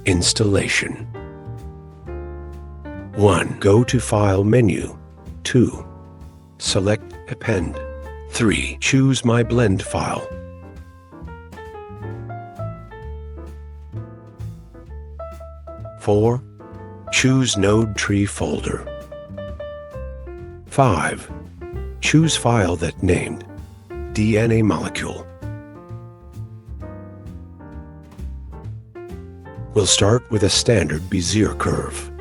Installation. 1. Go to File menu. 2. Select Append. 3. Choose My Blend file. 4. Choose Node Tree folder. 5. Choose file that named DNA molecule. We'll start with a standard Bezier curve.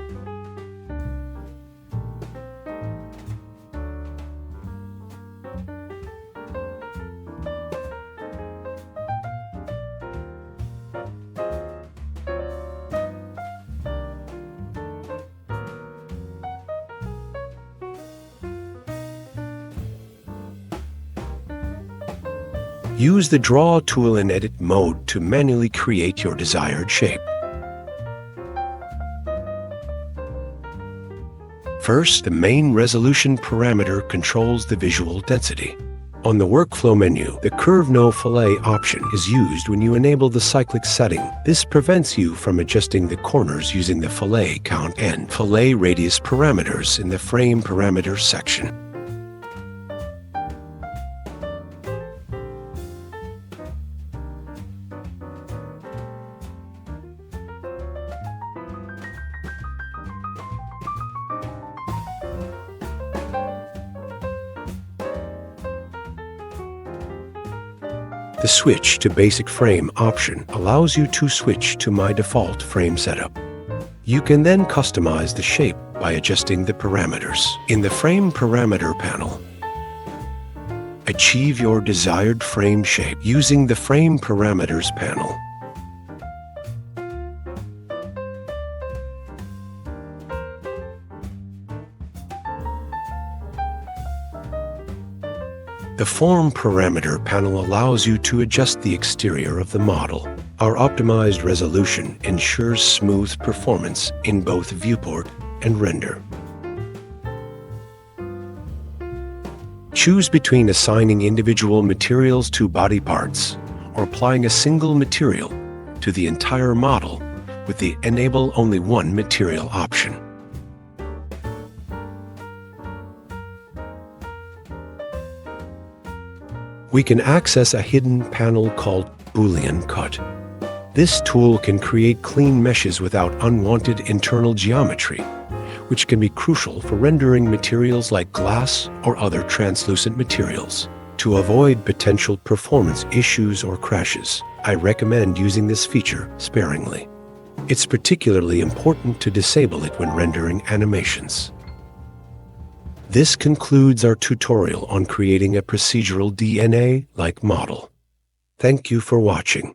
Use the Draw tool in Edit mode to manually create your desired shape. First, the main resolution parameter controls the visual density. On the Workflow menu, the Curve No Fillet option is used when you enable the cyclic setting. This prevents you from adjusting the corners using the fillet count and fillet radius parameters in the Frame Parameters section. The Switch to Basic Frame option allows you to switch to my default frame setup. You can then customize the shape by adjusting the parameters. In the Frame Parameter panel, achieve your desired frame shape using the Frame Parameters panel. The Form Parameter panel allows you to adjust the exterior of the model. Our optimized resolution ensures smooth performance in both viewport and render. Choose between assigning individual materials to body parts or applying a single material to the entire model with the Enable Only One Material option. We can access a hidden panel called Boolean Cut. This tool can create clean meshes without unwanted internal geometry, which can be crucial for rendering materials like glass or other translucent materials. To avoid potential performance issues or crashes, I recommend using this feature sparingly. It's particularly important to disable it when rendering animations. This concludes our tutorial on creating a procedural DNA-like model. Thank you for watching.